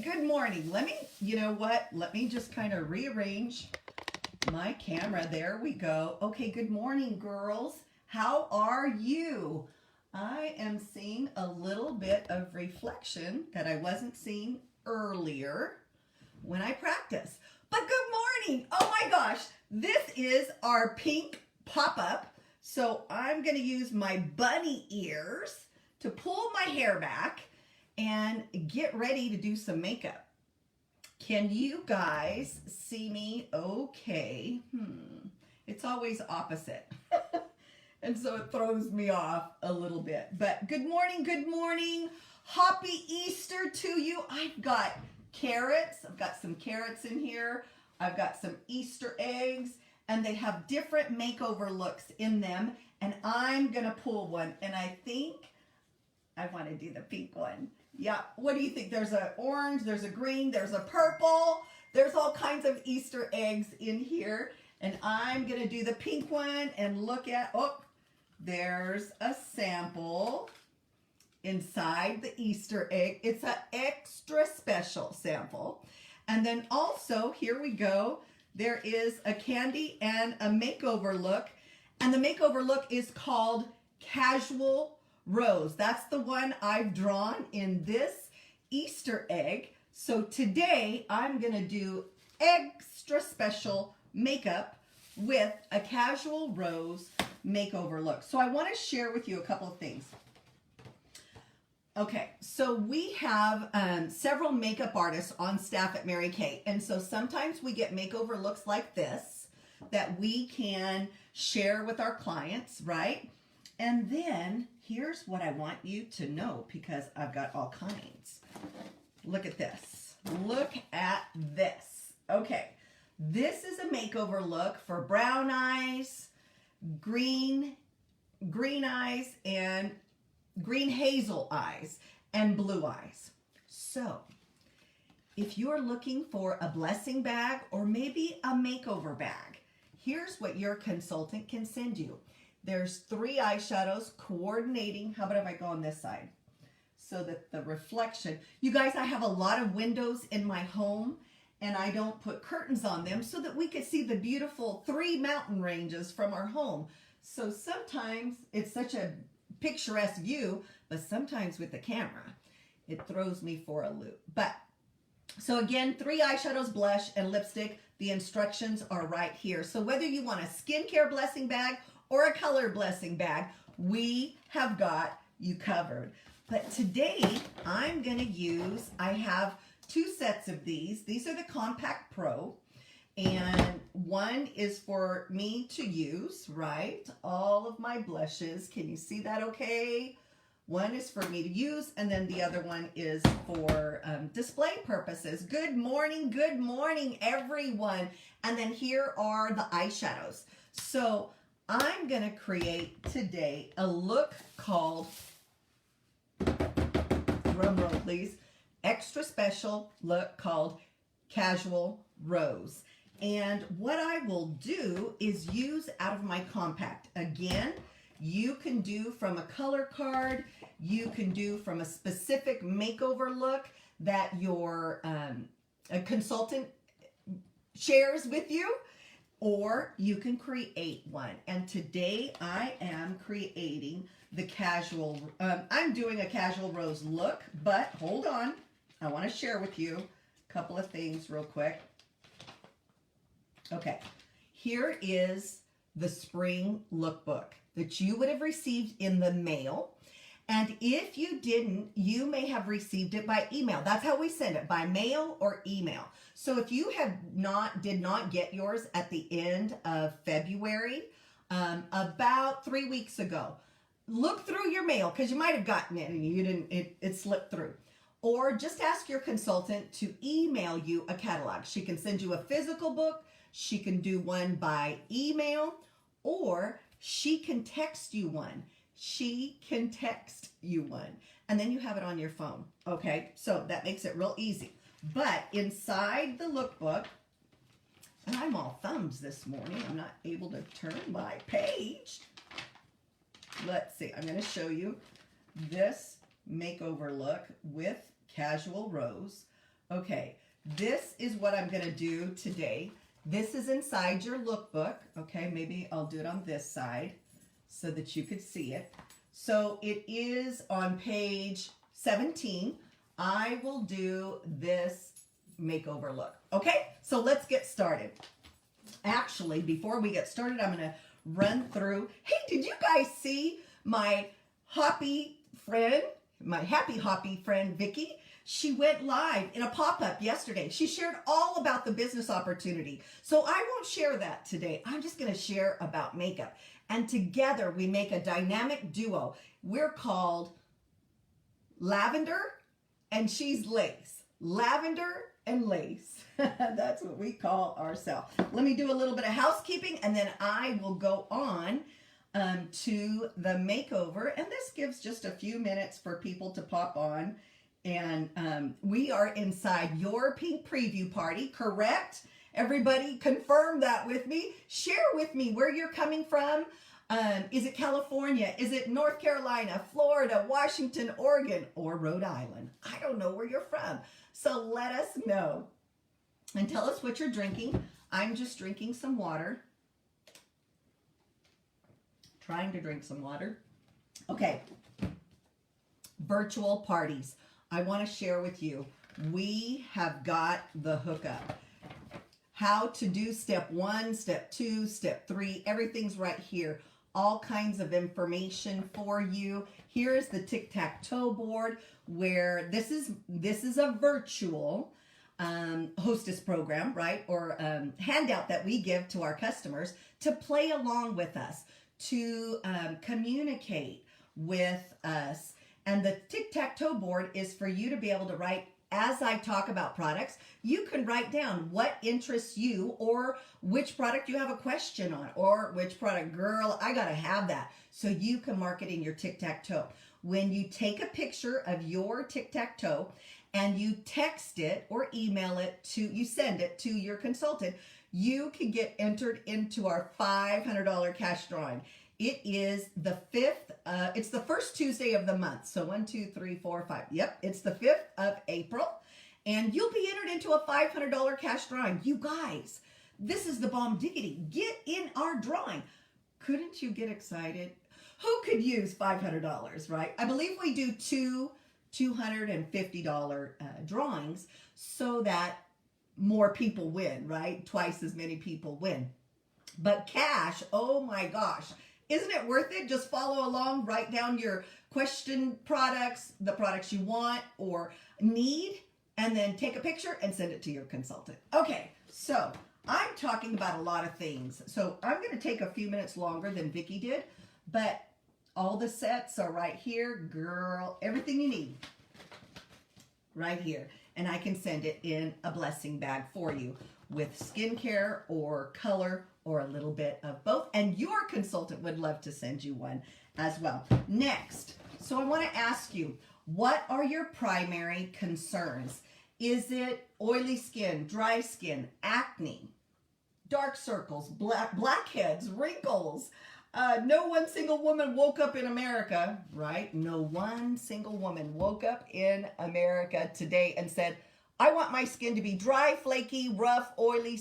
Okay, good morning. You know what? Let me just kind of rearrange my camera. There we go. Okay, good morning, girls. How are you? I am seeing a little bit of reflection that I wasn't seeing earlier when I practiced. But good morning. Oh my gosh, this is our pink pop-up. So I'm going to use my bunny ears to pull my hair back and get ready to do some makeup. Can you guys see me okay? It's always opposite. And so it throws me off a little bit. But good morning, good morning. Happy Easter to you. I've got carrots. I've got some carrots in here. I've got some Easter eggs. And they have different makeover looks in them. And I'm going to pull one. And I think I want to do the pink one. Yeah, what do you think? There's an orange, there's a green, there's a purple. There's all kinds of Easter eggs in here. And I'm going to do the pink one and look at, oh, there's a sample inside the Easter egg. It's an extra special sample. And then also, here we go, there is a candy and a makeover look. And the makeover look is called Casual Rose. That's the one I've drawn in this Easter egg. So today I'm going to do extra special makeup with a Casual Rose makeover look. So I want to share with you a couple of things. Okay, so we have several makeup artists on staff at Mary Kay. And so sometimes we get makeover looks like this that we can share with our clients, right? And then here's what I want you to know, because I've got all kinds. Look at this. Look at this. Okay, this is a makeover look for brown eyes, green eyes, and green hazel eyes, and blue eyes. So if you're looking for a blessing bag or maybe a makeover bag, here's what your consultant can send you. There's 3 eyeshadows coordinating. How about if I go on this side? So that the reflection, you guys, I have a lot of windows in my home and I don't put curtains on them so that we could see the beautiful 3 mountain ranges from our home. So sometimes it's such a picturesque view, but sometimes with the camera, it throws me for a loop. But so again, 3 eyeshadows, blush, and lipstick. The instructions are right here. So whether you want a skincare blessing bag or a color blessing bag, we have got you covered. But today I'm going to use, I have 2 sets of these. These are the Compact Pro, and one is for me to use, right? All of my blushes. Can you see that okay? One is for me to use, and then the other one is for display purposes. Good morning, everyone. And then here are the eyeshadows. So I'm going to create today a look called, drum roll please, extra special look called Casual Rose. And what I will do is use out of my compact. Again, you can do from a color card, you can do from a specific makeover look that your a consultant shares with you, or you can create one. And today I am creating the casual, I'm doing a Casual Rose look, but hold on. I want to share with you a couple of things real quick. Okay, here is the spring lookbook that you would have received in the mail. And if you didn't, you may have received it by email. That's how we send it, by mail or email. So if you did not get yours at the end of February, about 3 weeks ago, look through your mail, because you might have gotten it and you didn't, it slipped through. Or just ask your consultant to email you a catalog. She can send you a physical book, she can do one by email, or she can text you one. She can text you one, and then you have it on your phone. Okay, so that makes it real easy. But inside the lookbook, and I'm all thumbs this morning, I'm not able to turn my page. Let's see, I'm going to show you this makeover look with Casual Rose. Okay, this is what I'm going to do today. This is inside your lookbook. Okay, maybe I'll do it on this side so that you could see it. So it is on page 17. I will do this makeover look. Okay, so let's get started. Actually, before we get started, I'm going to run through. Hey, did you guys see my happy hoppy friend, Vicki? She went live in a pop-up yesterday. She shared all about the business opportunity. So I won't share that today. I'm just going to share about makeup. And together we make a dynamic duo. We're called Lavender and she's Lace. Lavender and Lace. That's what we call ourselves. Let me do a little bit of housekeeping and then I will go on to the makeover. And this gives just a few minutes for people to pop on. And we are inside your pink preview party, correct? Everybody confirm that with me. Share with me where you're coming from. Is it California? Is it North Carolina, Florida, Washington, Oregon, or Rhode Island? I don't know where you're from. So let us know. And tell us what you're drinking. I'm just drinking some water. Trying to drink some water. Okay. Virtual parties. I want to share with you. We have got the hookup. How to do step 1, step 2, step 3. Everything's right here. All kinds of information for you. Here is the tic-tac-toe board where this is a virtual hostess program, right? Or handout that we give to our customers to play along with us, to communicate with us. And the tic-tac-toe board is for you to be able to write, as I talk about products, you can write down what interests you or which product you have a question on or which product, girl, I got to have that. So you can mark it in your tic-tac-toe. When you take a picture of your tic-tac-toe and you text it or email it you send it to your consultant, you can get entered into our $500 cash drawing. It is the 5th, it's the first Tuesday of the month. So 1, 2, 3, 4, 5. Yep, it's the 5th of April. And you'll be entered into a $500 cash drawing. You guys, this is the bomb diggity. Get in our drawing. Couldn't you get excited? Who could use $500, right? I believe we do two $250 drawings so that more people win, right? Twice as many people win. But cash, oh my gosh. Isn't it worth it? Just follow along, write down your question products, the products you want or need, and then take a picture and send it to your consultant. Okay, so I'm talking about a lot of things. So I'm going to take a few minutes longer than Vicki did, but all the sets are right here. Girl, everything you need right here. And I can send it in a blessing bag for you with skincare or color or a little bit of both. And your consultant would love to send you one as well. Next, so I want to ask you, what are your primary concerns? Is it oily skin, dry skin, acne, dark circles, blackheads, wrinkles? No one single woman woke up in America, right? No one single woman woke up in America today and said, I want my skin to be dry, flaky, rough, oily,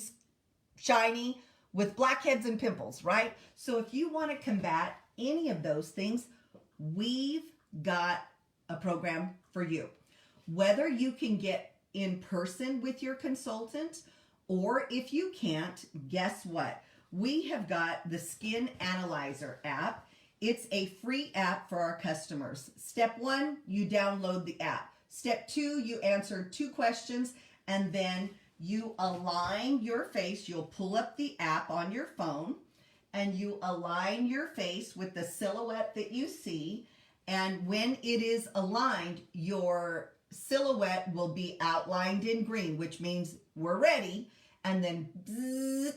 shiny, with blackheads and pimples, right? So if you want to combat any of those things, we've got a program for you. Whether you can get in person with your consultant, or if you can't, guess what? We have got the Skin Analyzer app. It's a free app for our customers. Step 1, you download the app. Step 2, you answer 2 questions, and then you align your face. You'll pull up the app on your phone, and you align your face with the silhouette that you see. And when it is aligned, your silhouette will be outlined in green, which means we're ready. And then bzzz,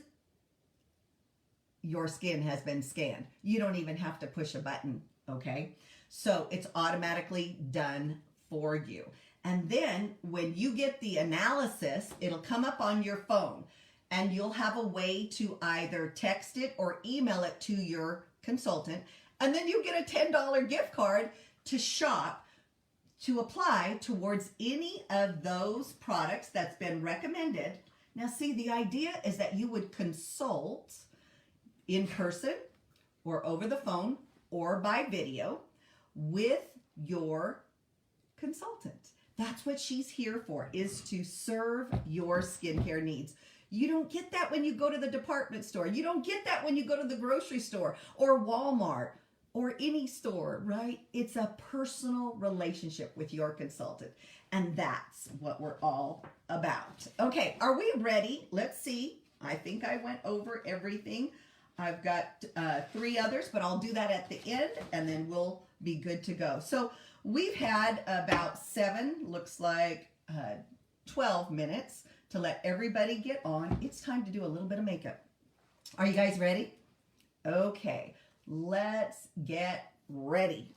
your skin has been scanned. You don't even have to push a button, okay? So it's automatically done for you. And then when you get the analysis, it'll come up on your phone and you'll have a way to either text it or email it to your consultant. And then you get a $10 gift card to shop to apply towards any of those products that's been recommended. Now see, the idea is that you would consult in person or over the phone or by video with your consultant. That's what she's here for, is to serve your skincare needs. You don't get that when you go to the department store. You don't get that when you go to the grocery store or Walmart or any store, right? It's a personal relationship with your consultant. And that's what we're all about. Okay, are we ready? Let's see. I think I went over everything. I've got 3 others, but I'll do that at the end, and then we'll be good to go. So we've had about 7, looks like 12 minutes to let everybody get on. It's time to do a little bit of makeup. Are you guys ready? Okay, let's get ready.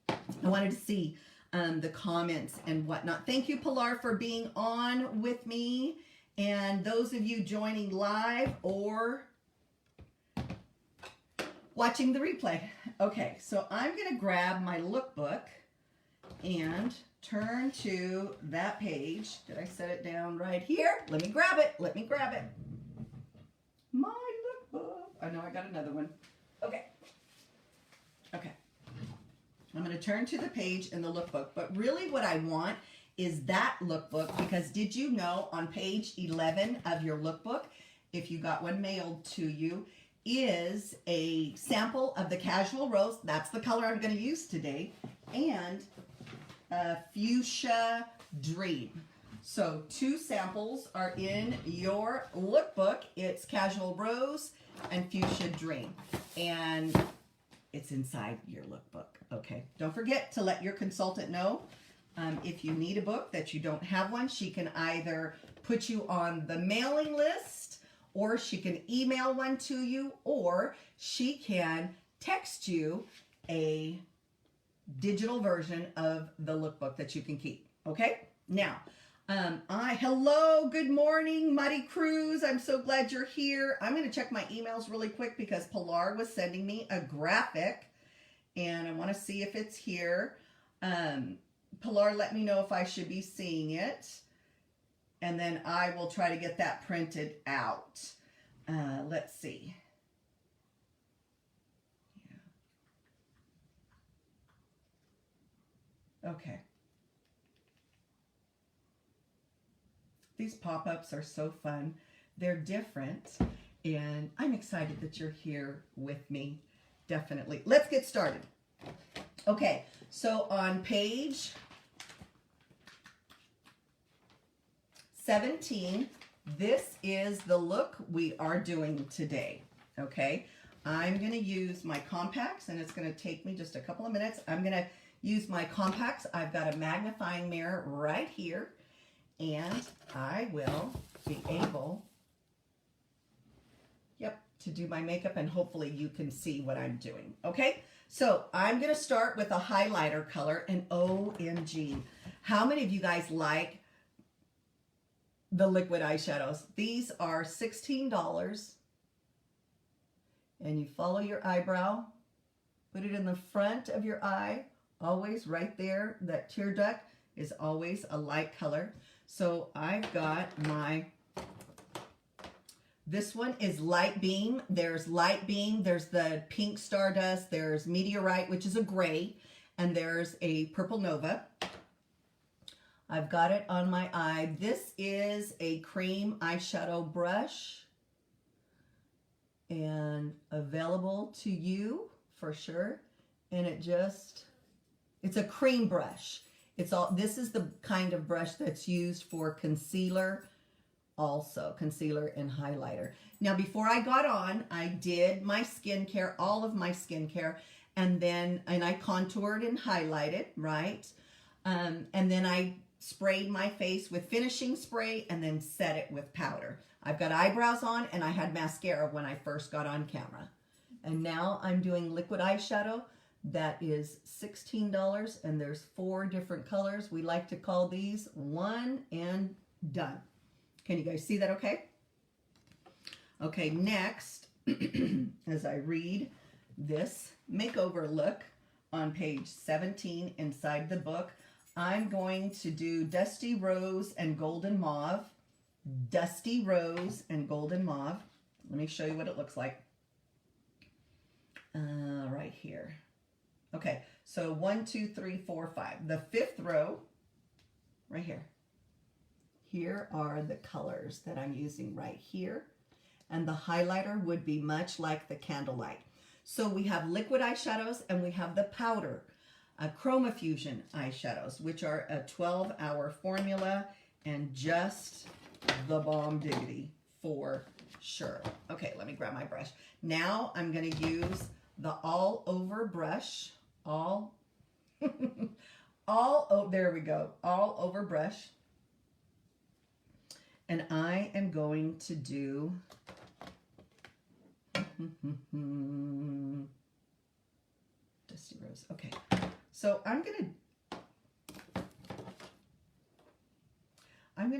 I wanted to see the comments and whatnot. Thank you, Pilar, for being on with me. And those of you joining live or watching the replay. Okay, so I'm going to grab my lookbook and turn to that page. Did I set it down right here? Let me grab it. Let me grab it. My lookbook. I know I got another one. Okay. Okay. I'm going to turn to the page in the lookbook, but really what I want is that lookbook, because did you know on page 11 of your lookbook, if you got one mailed to you, is a sample of the Casual Rose. That's the color I'm going to use today. And Fuchsia Dream. So 2 samples are in your lookbook. It's Casual Rose and Fuchsia Dream. And it's inside your lookbook. Okay. Don't forget to let your consultant know if you need a book that you don't have one. She can either put you on the mailing list, or she can email one to you, or she can text you a digital version of the lookbook that you can keep. Okay? Now, hello, good morning, Muddy Cruz. I'm so glad you're here. I'm going to check my emails really quick because Pilar was sending me a graphic, and I want to see if it's here. Pilar, let me know if I should be seeing it, and then I will try to get that printed out. Let's see. Yeah. Okay. These pop-ups are so fun. They're different, and I'm excited that you're here with me. Definitely. Let's get started. Okay, so on page 17, this is the look we are doing today, okay? I'm going to use my compacts, and it's going to take me just a couple of minutes. I'm going to use my compacts. I've got a magnifying mirror right here, and I will be able, to do my makeup, and hopefully you can see what I'm doing, okay? So I'm going to start with a highlighter color, and OMG, how many of you guys like the liquid eyeshadows? These are $16, and you follow your eyebrow, put it in the front of your eye, always right there. That tear duct is always a light color. So I've got my, this one is Light Beam. There's Light Beam, there's the Pink Stardust, there's Meteorite, which is a gray, and there's a Purple Nova. I've got it on my eye. This is a cream eyeshadow brush, and available to you for sure. And it's a cream brush. This is the kind of brush that's used for concealer, also concealer and highlighter. Now, before I got on, I did my skincare, all of my skincare, and I contoured and highlighted, right? And then I sprayed my face with finishing spray and then set it with powder. I've got eyebrows on, and I had mascara when I first got on camera. And now I'm doing liquid eyeshadow. That is $16, and there's 4 different colors. We like to call these one and done. Can you guys see that okay? Okay, next, as I read this makeover look on page 17 inside the book, I'm going to do Dusty Rose and Golden Mauve. Dusty Rose and Golden Mauve. Let me show you what it looks like. Right here. Okay, so 1, 2, 3, 4, 5. The fifth row, right here. Here are the colors that I'm using right here. And the highlighter would be much like the Candlelight. So we have liquid eyeshadows and we have the powder. Chroma Fusion eyeshadows, which are a 12-hour formula and just the bomb diggity for sure. Okay, let me grab my brush. Now I'm going to use the all over brush. There we go. All over brush. And I am going to do Dusty Rose. Okay. So I'm going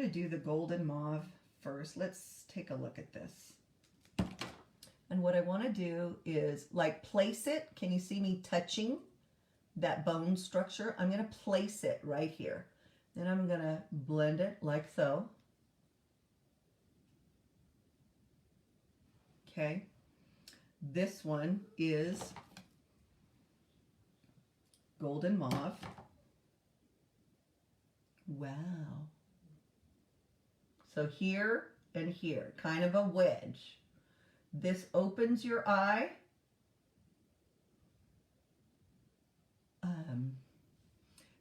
to do the Golden Mauve first. Let's take a look at this. And what I want to do is like place it. Can you see me touching that bone structure? I'm going to place it right here. Then I'm going to blend it like so. Okay. This one is Golden Mauve. Wow. So here and here, kind of a wedge. This opens your eye.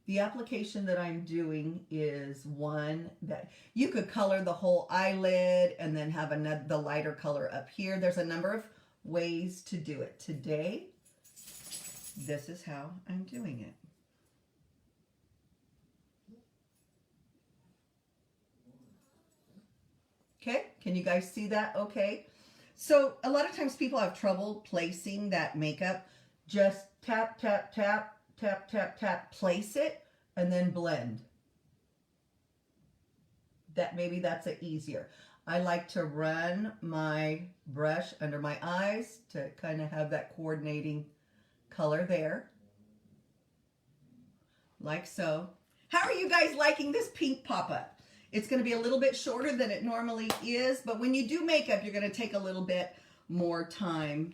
The application that I'm doing is one that you could color the whole eyelid and then have the lighter color up here. There's a number of ways to do it. Today, this is how I'm doing it. Okay, can you guys see that? Okay. So a lot of times people have trouble placing that makeup. Just tap, tap, tap, tap, tap, tap, place it, and then blend. Maybe that's easier. I like to run my brush under my eyes to kind of have that coordinating color there. Like so. How are you guys liking this pink pop-up? It's going to be a little bit shorter than it normally is, but when you do makeup, you're going to take a little bit more time.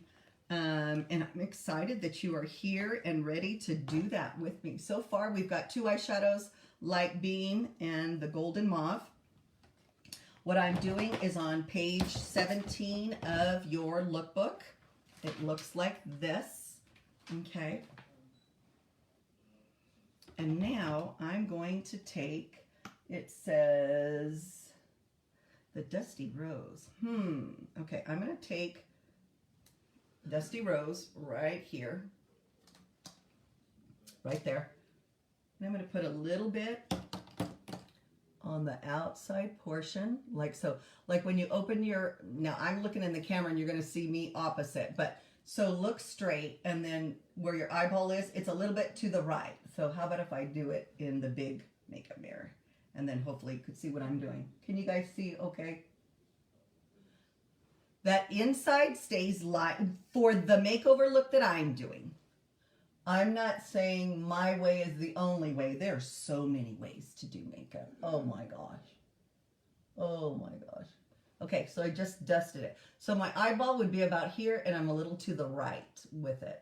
And I'm excited that you are here and ready to do that with me. So far, we've got two eyeshadows, Light Beam and the Golden Mauve. What I'm doing is on page 17 of your lookbook. It looks like this, okay? And now I'm going to take, it says the Dusty Rose. Okay, I'm going to take Dusty Rose right here, right there. And I'm going to put a little bit on the outside portion, like so. Like when you open your, now I'm looking in the camera and you're going to see me opposite, but so look straight, and then where your eyeball is, it's a little bit to the right. So how about if I do it in the big makeup mirror? And then hopefully you could see what I'm doing. Can you guys see okay? That inside stays light for the makeover look that I'm doing. I'm not saying my way is the only way. There's so many ways to do makeup. Oh my gosh. Oh my gosh. Okay, so I just dusted it. So my eyeball would be about here, and I'm a little to the right with it.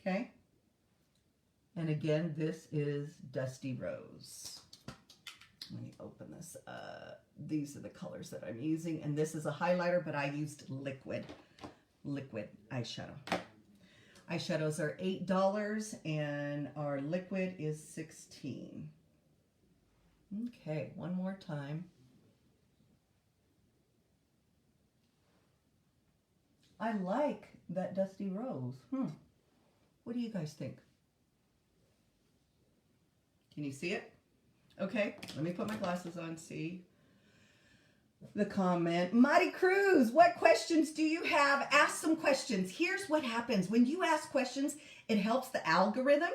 Okay? And again, this is Dusty Rose. Let me open this up. These are the colors that I'm using, and this is a highlighter, but I used liquid eyeshadow. Eyeshadows are $8, and our liquid is $16. Okay, one more time. I like that Dusty Rose. What do you guys think? Can you see it? Okay, let me put my glasses on, see the comment. Mighty Cruz, what questions do you have? Ask some questions. Here's what happens. When you ask questions, it helps the algorithm.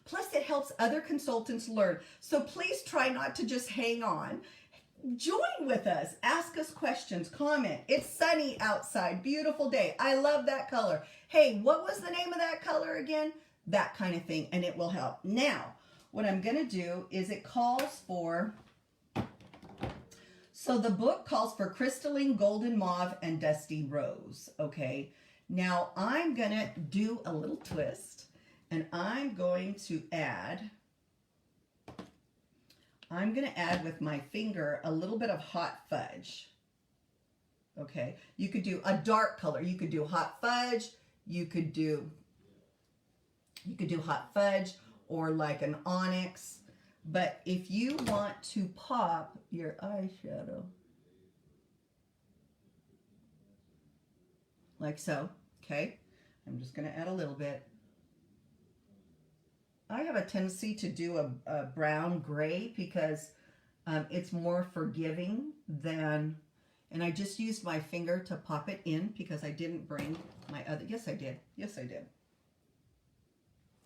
Plus, it helps other consultants learn. So please try not to just hang on. Join with us. Ask us questions. Comment. It's sunny outside. Beautiful day. I love that color. Hey, what was the name of that color again? That kind of thing, and it will help. Now, what I'm going to do is it calls for, so the book calls for crystalline golden mauve and dusty rose, okay? Now I'm going to do a little twist, and I'm going to add with my finger a little bit of hot fudge. Okay, you could do a dark color. You could do hot fudge. You could do hot fudge or like an onyx. But if you want to pop your eyeshadow like so, okay, I'm just going to add a little bit. I have a tendency to do a brown gray because it's more forgiving than, and I just used my finger to pop it in because I didn't bring my other, yes I did.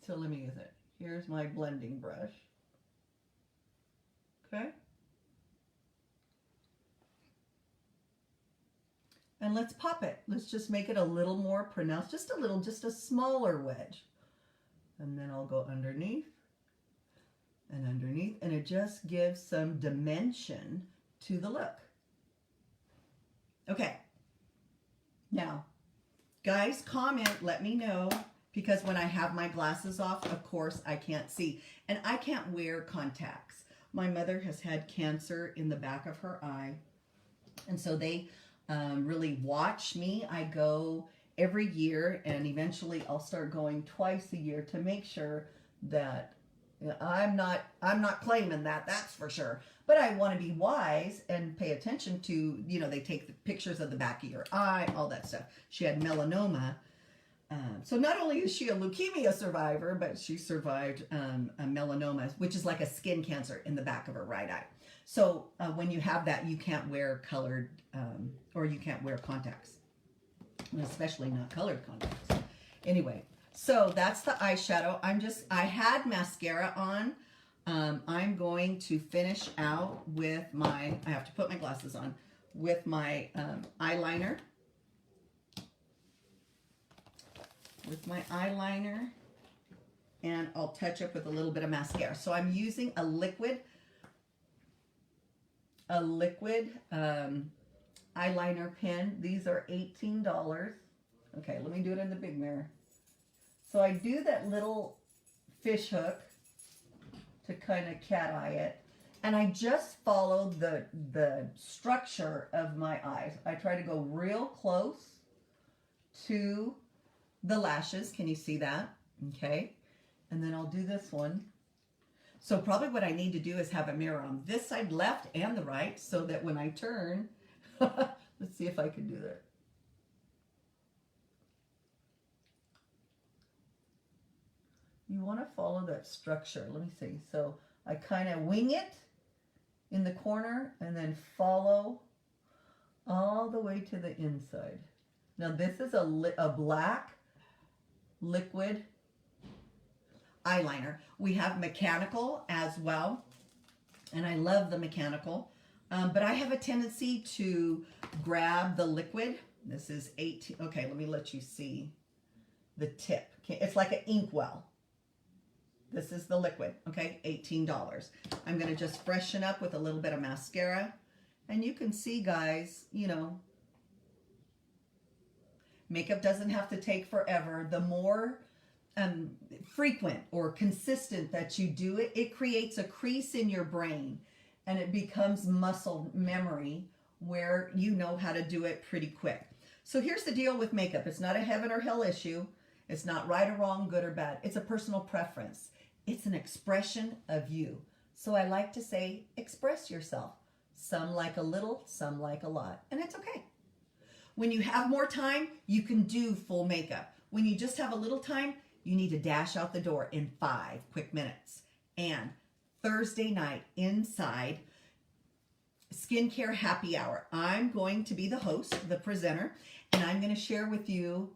So let me use it. Here's my blending brush. Okay. And let's pop it. Let's just make it a little more pronounced, just a smaller wedge. And then I'll go underneath and underneath, and it just gives some dimension to the look. Okay. Now, guys, comment, let me know, because when I have my glasses off, of course, I can't see. And I can't wear contacts. My mother has had cancer in the back of her eye, and so they really watch me. I go every year, and eventually I'll start going twice a year to make sure that I'm not claiming that, that's for sure. But I want to be wise and pay attention to, they take the pictures of the back of your eye, all that stuff. She had melanoma. So not only is she a leukemia survivor, but she survived a melanoma, which is like a skin cancer in the back of her right eye. So when you have that, you can't wear colored or you can't wear contacts, especially not colored contacts. Anyway, so that's the eyeshadow. I had mascara on. I'm going to finish out with I have to put my glasses on, with my eyeliner. And I'll touch up with a little bit of mascara. So I'm using a liquid eyeliner pen. These are $18. Okay, let me do it in the big mirror. So I do that little fish hook to kind of cat eye it. And I just follow the structure of my eyes. I try to go real close to the lashes. Can you see that? Okay. And then I'll do this one. So probably what I need to do is have a mirror on this side, left and the right, so that when I turn, let's see if I can do that. You want to follow that structure. Let me see. So I kind of wing it in the corner and then follow all the way to the inside. Now this is a black liquid eyeliner. We have mechanical as well, and I love the mechanical, but I have a tendency to grab the liquid. This is 18. Okay, let me let you see the tip. Okay, it's like an inkwell. This is the liquid. Okay, $18. I'm going to just freshen up with a little bit of mascara, and you can see, guys, makeup doesn't have to take forever. The more frequent or consistent that you do it, it creates a crease in your brain, and it becomes muscle memory where you know how to do it pretty quick. So here's the deal with makeup. It's not a heaven or hell issue. It's not right or wrong, good or bad. It's a personal preference. It's an expression of you. So I like to say, express yourself. Some like a little, some like a lot, and it's okay. When you have more time, you can do full makeup. When you just have a little time, you need to dash out the door in 5 quick minutes. And Thursday night inside Skincare Happy Hour, I'm going to be the host, the presenter, and I'm going to share with you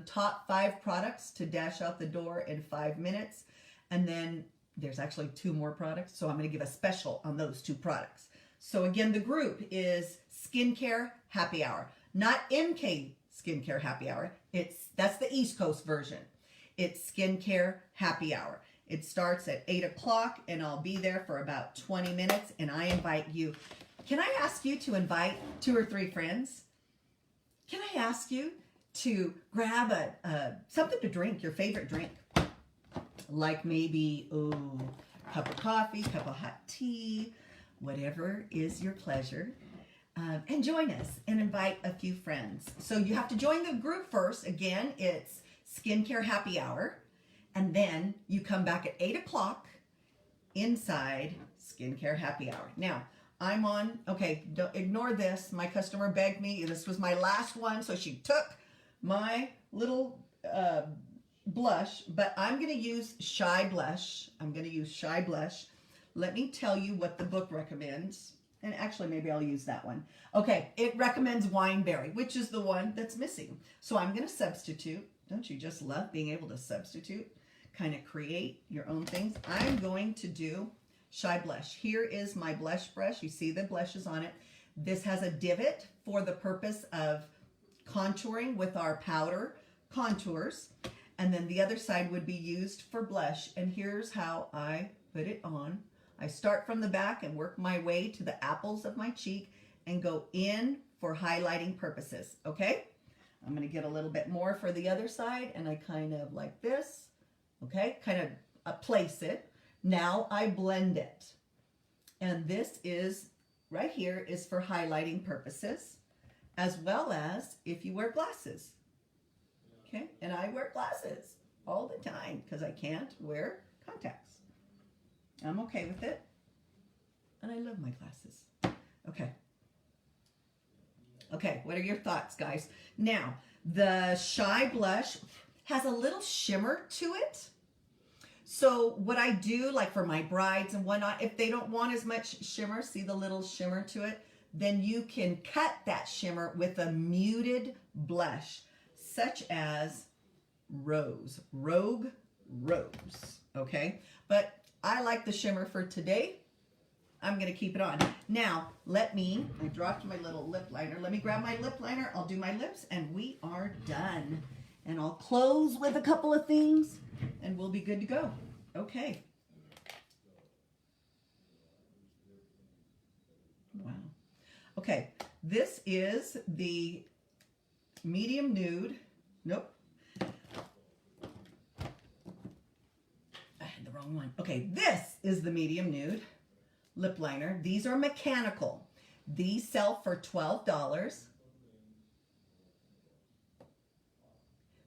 top 5 products to dash out the door in 5 minutes. And then there's actually 2 more products, so I'm going to give a special on those 2 products. So again, the group is Skincare Happy Hour, not MK Skincare Happy Hour. That's the East Coast version. It's Skincare Happy Hour. It starts at 8 o'clock, and I'll be there for about 20 minutes, and I invite you. Can I ask you to invite 2 or 3 friends? Can I ask you to grab something to drink, your favorite drink? Like maybe, cup of coffee, cup of hot tea, whatever is your pleasure. And join us and invite a few friends. So you have to join the group first. Again, it's Skincare Happy Hour. And then you come back at 8 o'clock inside Skincare Happy Hour. Now, I'm on, okay, don't ignore this. My customer begged me. This was my last one. So she took my little blush, but I'm going to use Shy Blush. Let me tell you what the book recommends. And actually, maybe I'll use that one. Okay, it recommends Wineberry, which is the one that's missing. So I'm going to substitute. Don't you just love being able to substitute? Kind of create your own things. I'm going to do Shy Blush. Here is my blush brush. You see the blushes on it. This has a divot for the purpose of contouring with our powder contours. And then the other side would be used for blush. And here's how I put it on. I start from the back and work my way to the apples of my cheek and go in for highlighting purposes, okay? I'm going to get a little bit more for the other side, and I kind of like this, okay? Kind of place it. Now I blend it. And this is, right here, is for highlighting purposes, as well as if you wear glasses, okay? And I wear glasses all the time because I can't wear contacts. I'm okay with it. And I love my glasses. Okay. Okay, what are your thoughts, guys? Now, the Shy Blush has a little shimmer to it. So what I do, like for my brides and whatnot, if they don't want as much shimmer, see the little shimmer to it, then you can cut that shimmer with a muted blush, such as Rogue Rose, okay? But I like the shimmer for today. I'm going to keep it on. Now, I dropped my little lip liner. Let me grab my lip liner. I'll do my lips, and we are done. And I'll close with a couple of things, and we'll be good to go. Okay. Wow. Okay, this is the medium nude. Nope. Wrong one. Okay, this is the medium nude lip liner. These are mechanical. These sell for $12.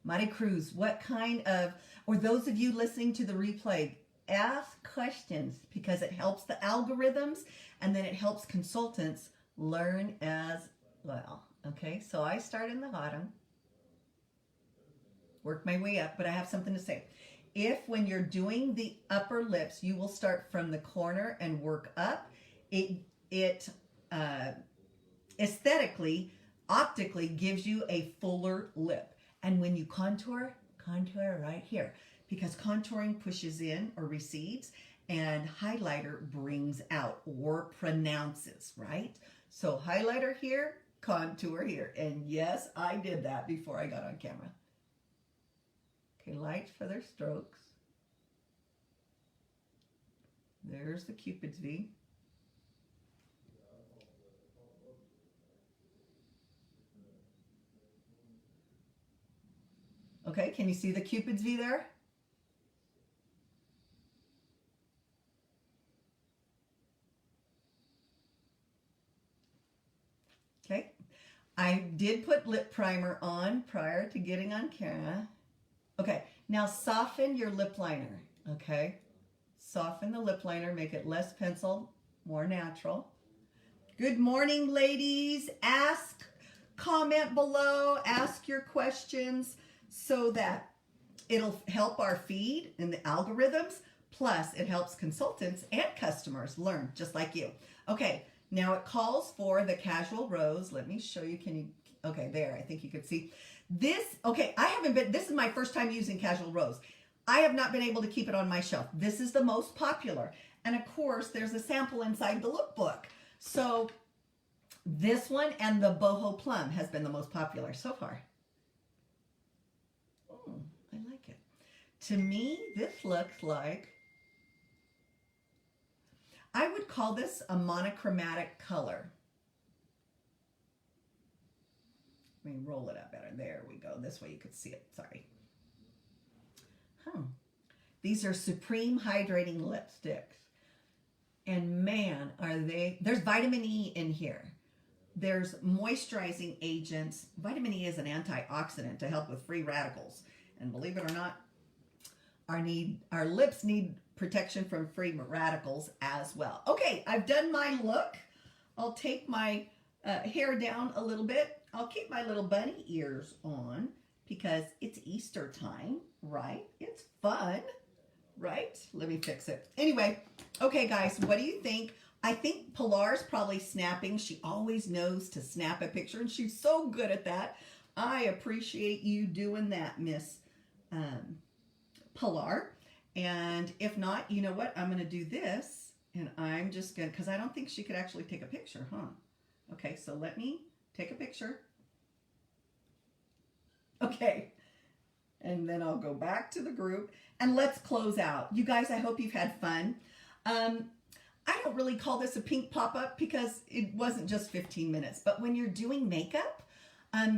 Mari Cruz, what kind of, or those of you listening to the replay, ask questions because it helps the algorithms and then it helps consultants learn as well. Okay, so I start in the bottom, work my way up, but I have something to say. If when you're doing the upper lips, you will start from the corner and work up, it aesthetically, optically gives you a fuller lip. And when you contour right here, because contouring pushes in or recedes and highlighter brings out or pronounces, right? So highlighter here, contour here. And yes, I did that before I got on camera. Light feather strokes. There's the Cupid's V. Okay, can you see the Cupid's V there? Okay, I did put lip primer on prior to getting on camera. Okay, now soften your lip liner, okay? Soften the lip liner, make it less pencil, more natural. Good morning, ladies. Ask, comment below, ask your questions so that it'll help our feed in the algorithms, plus it helps consultants and customers learn just like you. Okay, now it calls for the Casual Rose. Let me show you, okay, there, I think you could see. This is my first time using Casual Rose. I have not been able to keep it on my shelf. This is the most popular. And of course, there's a sample inside the lookbook. So this one and the Boho Plum has been the most popular so far. I like it. To me, this looks like, I would call this a monochromatic color. Let me roll it up better. There we go. This way you could see it. Sorry. These are Supreme Hydrating Lipsticks. And man, are they, there's vitamin E in here. There's moisturizing agents. Vitamin E is an antioxidant to help with free radicals. And believe it or not, our lips need protection from free radicals as well. Okay, I've done my look. I'll take my hair down a little bit. I'll keep my little bunny ears on because it's Easter time, right? It's fun, right? Let me fix it. Anyway, okay, guys, what do you think? I think Pilar's probably snapping. She always knows to snap a picture, and she's so good at that. I appreciate you doing that, Miss Pilar. And if not, you know what? I'm going to do this, and I'm just going to, because I don't think she could actually take a picture, huh? Okay, so let me take a picture. Okay, and then I'll go back to the group, and let's close out. You guys, I hope you've had fun. I don't really call this a pink pop-up because it wasn't just 15 minutes, but when you're doing makeup,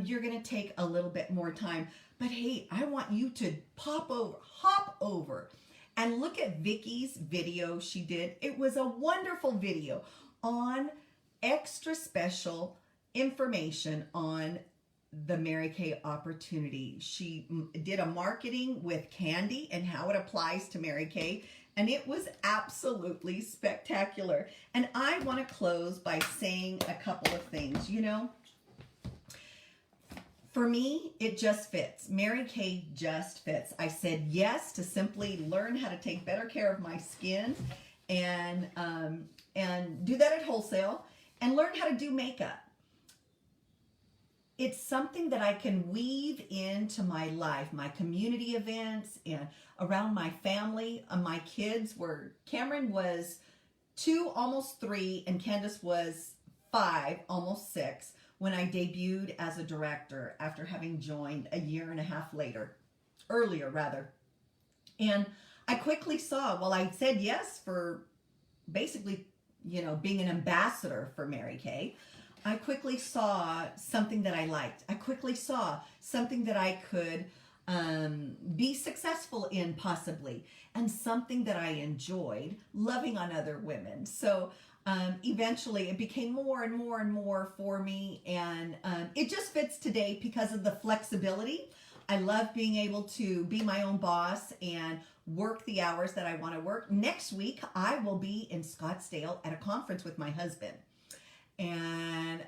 you're going to take a little bit more time. But hey, I want you to hop over, and look at Vicky's video she did. It was a wonderful video on extra special information on the Mary Kay opportunity. She did a marketing with candy and how it applies to Mary Kay. And it was absolutely spectacular. And I want to close by saying a couple of things. You know, for me, it just fits. Mary Kay just fits. I said yes to simply learn how to take better care of my skin and do that at wholesale and learn how to do makeup. It's something that I can weave into my life, my community events, and around my family. My kids were, Cameron was 2, almost 3, and Candace was 5, almost 6, when I debuted as a director after having joined a year and a half earlier. And I quickly saw, well, I said yes for basically, you know, being an ambassador for Mary Kay. I quickly saw something that I liked. I quickly saw something that I could be successful in possibly, and something that I enjoyed loving on other women. So eventually it became more and more and more for me, and it just fits today because of the flexibility. I love being able to be my own boss and work the hours that I want to work. Next week, I will be in Scottsdale at a conference with my husband. And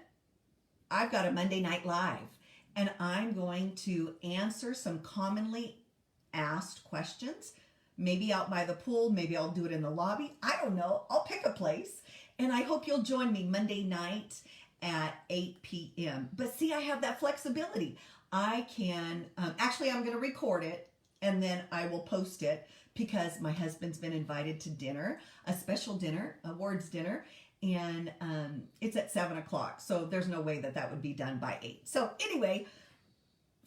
I've got a Monday Night Live, and I'm going to answer some commonly asked questions, maybe out by the pool, maybe I'll do it in the lobby. I don't know. I'll pick a place, and I hope you'll join me Monday night at 8 p.m. But see, I have that flexibility. I can, actually, I'm going to record it, and then I will post it because my husband's been invited to dinner, a special dinner, awards dinner, and it's at 7 o'clock, so there's no way that would be done by 8. So anyway,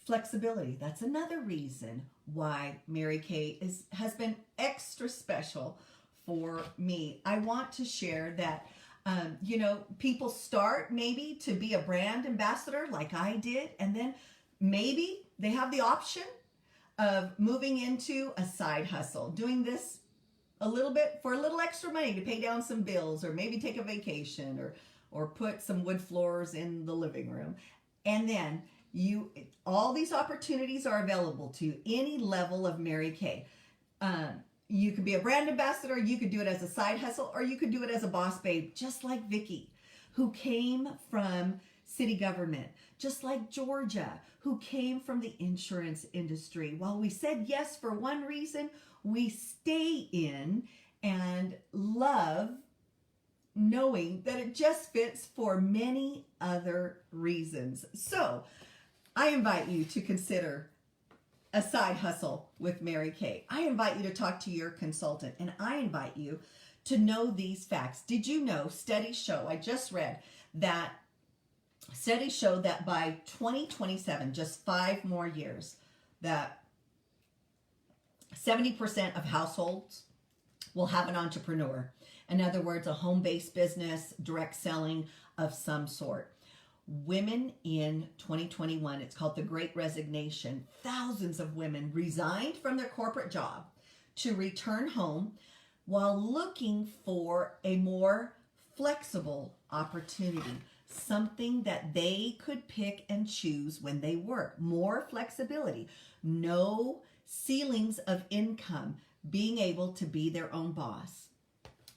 flexibility. That's another reason why Mary Kay has been extra special for me. I want to share that, you know, people start maybe to be a brand ambassador like I did, and then maybe they have the option of moving into a side hustle, doing this a little bit for a little extra money to pay down some bills, or maybe take a vacation, or put some wood floors in the living room. And then all these opportunities are available to any level of Mary Kay. You could be a brand ambassador, you could do it as a side hustle, or you could do it as a boss babe, just like Vicky, who came from city government, just like Georgia, who came from the insurance industry. While we said yes for one reason, we stay in and love knowing that it just fits for many other reasons. So I invite you to consider a side hustle with Mary Kay. I invite you to talk to your consultant, and I invite you to know these facts. Did you know, studies show, I just read that studies show that by 2027, just 5 more years, that 70% of households will have an entrepreneur. In other words, a home-based business, direct selling of some sort. Women in 2021, it's called the Great Resignation. Thousands of women resigned from their corporate job to return home while looking for a more flexible opportunity, something that they could pick and choose when they work. More flexibility, no ceilings of income, being able to be their own boss.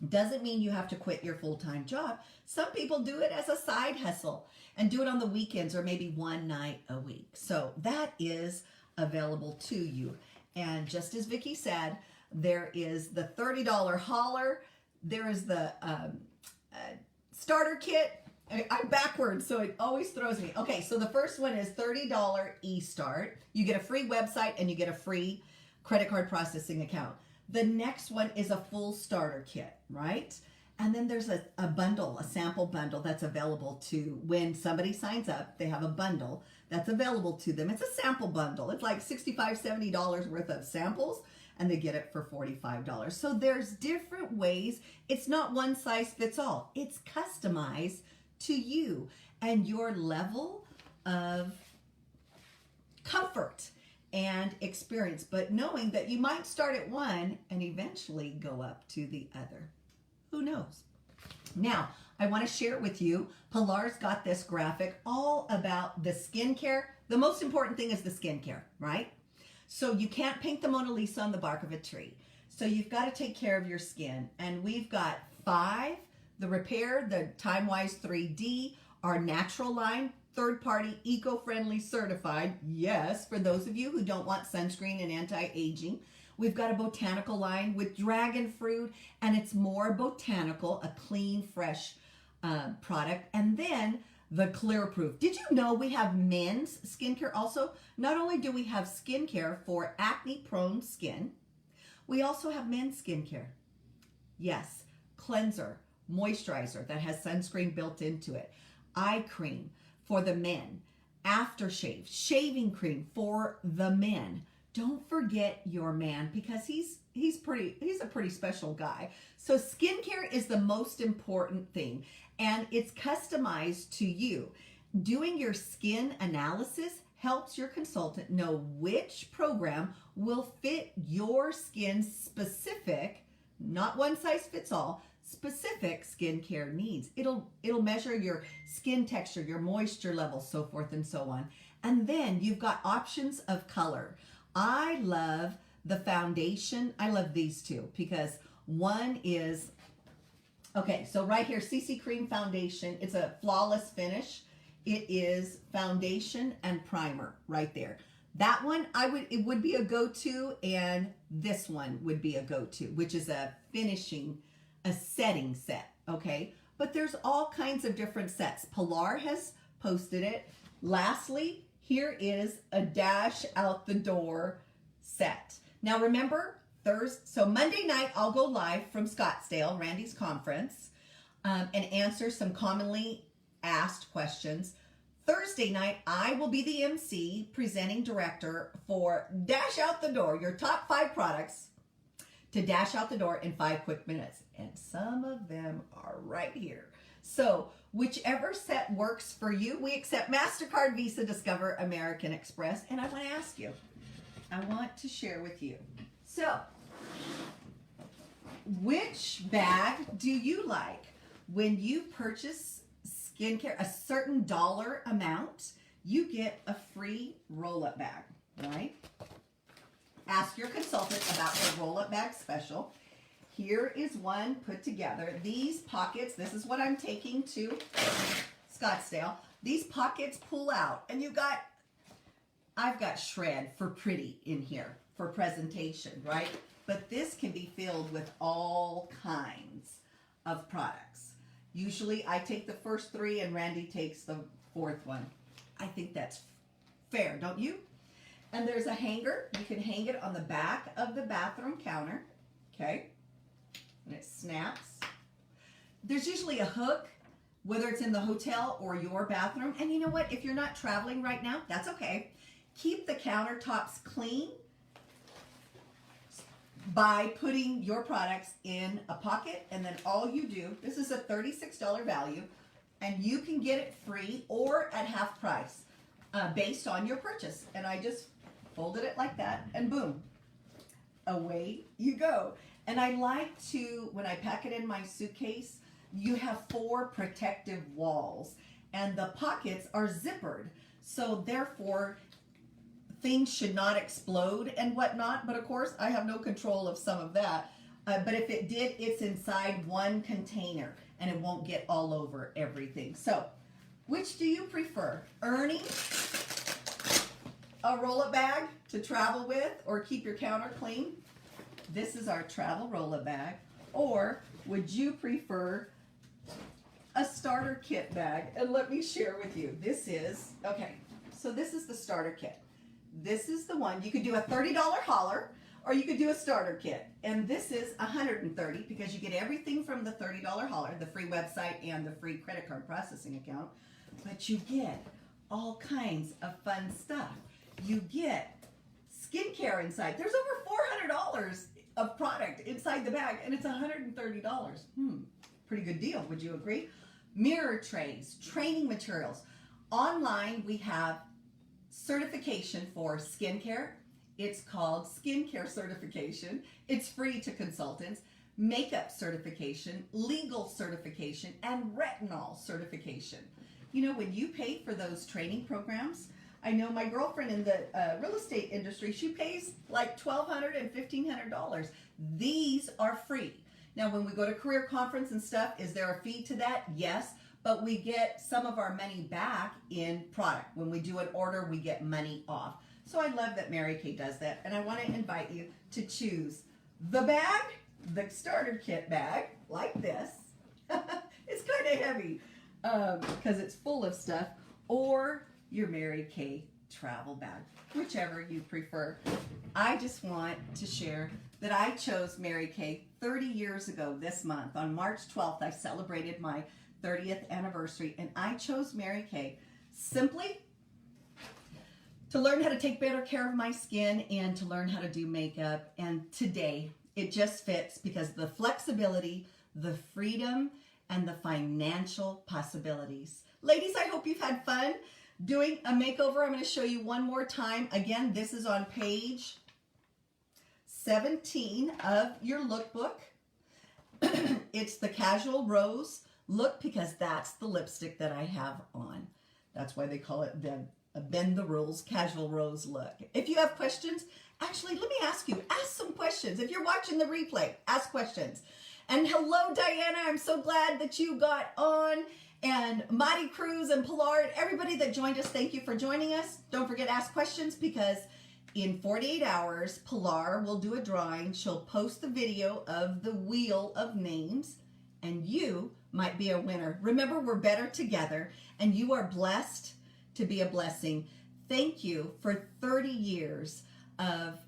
Doesn't mean you have to quit your full-time job. Some people do it as a side hustle and do it on the weekends or maybe one night a week. So that is available to you. And just as Vicki said, there is the $30 holler. There is the starter kit. I'm backwards, so it always throws me. Okay, so the first one is $30 eStart. You get a free website and you get a free credit card processing account. The next one is a full starter kit, right? And then there's a bundle, a sample bundle that's available to when somebody signs up. They have a bundle that's available to them. It's a sample bundle. It's like $65, $70 worth of samples, and they get it for $45. So there's different ways. It's not one size fits all. It's customized to you and your level of comfort and experience, but knowing that you might start at one and eventually go up to the other. Who knows? Now, I want to share with you, Pilar's got this graphic all about the skincare. The most important thing is the skincare, right? So you can't paint the Mona Lisa on the bark of a tree. So you've got to take care of your skin. And we've got 5, the Repair, the Time-Wise 3D, our natural line, third-party, eco-friendly certified. Yes, for those of you who don't want sunscreen and anti-aging. We've got a botanical line with dragon fruit, and it's more botanical, a clean, fresh product. And then the Clear Proof. Did you know we have men's skincare also? Not only do we have skincare for acne-prone skin, we also have men's skincare. Yes, cleanser, moisturizer that has sunscreen built into it, eye cream for the men, aftershave, shaving cream for the men. Don't forget your man, because he's a pretty special guy. So skincare is the most important thing, and it's customized to you. Doing your skin analysis helps your consultant know which program will fit your skin specific, not one size fits all, specific skincare needs. It'll measure your skin texture, your moisture levels, so forth and so on. And then you've got options of color. I love the foundation. I love these two because one is, okay, so right here, CC Cream Foundation. It's a flawless finish. It is foundation and primer right there. That one, it would be a go-to, and this one would be a go-to, which is a setting set, okay? But there's all kinds of different sets. Pilar has posted it. Lastly, here is a dash out the door set. Now remember, so Monday night, I'll go live from Scottsdale, Randy's conference, and answer some commonly asked questions. Thursday night, I will be the MC, presenting director for Dash Out the Door, your top 5 products to dash out the door in 5 quick minutes. And some of them are right here. So whichever set works for you, we accept MasterCard, Visa, Discover, American Express. And I want to ask you, I want to share with you. So, which bag do you like? When you purchase skincare, a certain dollar amount, you get a free roll-up bag, right? Ask your consultant about the roll-up bag special. Here is one put together. These pockets, this is what I'm taking to Scottsdale. These pockets pull out, and I've got shred for pretty in here for presentation, right? But this can be filled with all kinds of products. Usually I take the first 3 and Randy takes the 4th one. I think that's fair, don't you? And there's a hanger. You can hang it on the back of the bathroom counter, okay? And it snaps. There's usually a hook, whether it's in the hotel or your bathroom. And you know what? If you're not traveling right now, that's okay. Keep the countertops clean. by putting your products in a pocket, and then all you do, this is a $36 value, and you can get it free or at half price based on your purchase. And I just folded it like that, and boom, away you go. And I like to, when I pack it in my suitcase, you have 4 protective walls, and the pockets are zippered. So therefore, things should not explode and whatnot. But of course, I have no control of some of that. But if it did, it's inside one container, and it won't get all over everything. So, which do you prefer? Earning a roll-up bag to travel with or keep your counter clean? This is our travel roll-up bag. Or would you prefer a starter kit bag? And let me share with you. This is, okay, so this is the starter kit. This is the one. You could do a $30 hauler, or you could do a starter kit. And this is $130 because you get everything from the $30 hauler, the free website and the free credit card processing account. But you get all kinds of fun stuff. You get skincare inside. There's over $400 of product inside the bag, and it's $130. Pretty good deal. Would you agree? Mirror trays, training materials. Online, we have certification for skincare. It's called skincare certification. It's free to consultants. Makeup certification, legal certification, and retinol certification. You know, when you pay for those training programs, I know my girlfriend in the real estate industry, she pays like $1,200 and $1,500. These are free. Now, when we go to career conference and stuff, is there a fee to that? Yes, but we get some of our money back in product. When we do an order, we get money off. So I love that Mary Kay does that, and I want to invite you to choose the bag, the starter kit bag, like this. It's kind of heavy because it's full of stuff, or your Mary Kay travel bag, whichever you prefer. I just want to share that I chose Mary Kay 30 years ago this month. On March 12th, I celebrated my 30th anniversary, and I chose Mary Kay simply to learn how to take better care of my skin and to learn how to do makeup. And today, it just fits because of the flexibility, the freedom, and the financial possibilities. Ladies, I hope you've had fun doing a makeover. I'm going to show you one more time. Again, this is on page 17 of your lookbook. It's the Casual Rose look because that's the lipstick that I have on. That's why they call it the Bend the Rules Casual Rose look. If you have questions, actually, let me ask some questions. If you're watching the replay, ask questions. And hello, Diana. I'm so glad that you got on. And Marty Cruz and Pilar, everybody that joined us, thank you for joining us. Don't forget to ask questions because in 48 hours, Pilar will do a drawing. She'll post the video of the wheel of names, and you might be a winner. Remember, we're better together, and you are blessed to be a blessing. Thank you for 30 years of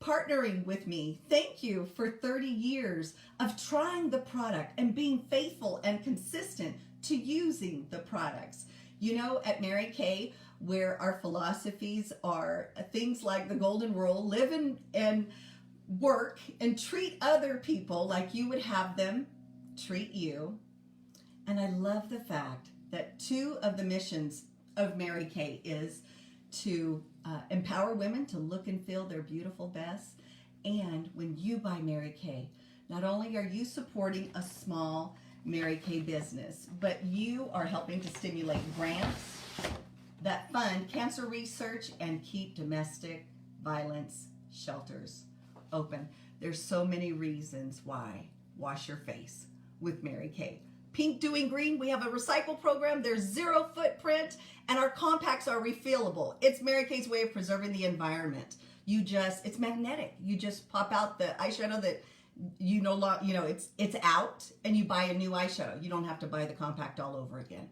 partnering with me. Thank you for 30 years of trying the product and being faithful and consistent to using the products. You know, at Mary Kay, where our philosophies are things like the golden rule, live and work and treat other people like you would have them treat you. And I love the fact that 2 of the missions of Mary Kay is to empower women to look and feel their beautiful best. And when you buy Mary Kay, not only are you supporting a small Mary Kay business, but you are helping to stimulate grants that fund cancer research and keep domestic violence shelters open. There's so many reasons why. Wash your face with Mary Kay. Pink Doing Green, we have a recycle program. There's 0 footprint, and our compacts are refillable. It's Mary Kay's way of preserving the environment. It's magnetic. You just pop out the eyeshadow that it's out, and you buy a new eyeshadow. You don't have to buy the compact all over again.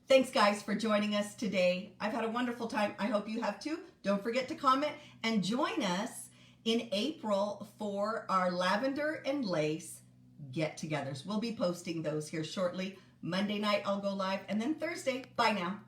Thanks, guys, for joining us today. I've had a wonderful time. I hope you have too. Don't forget to comment and join us in April for our lavender and lace get-togethers. We'll be posting those here shortly. Monday night, I'll go live, and then Thursday. Bye now.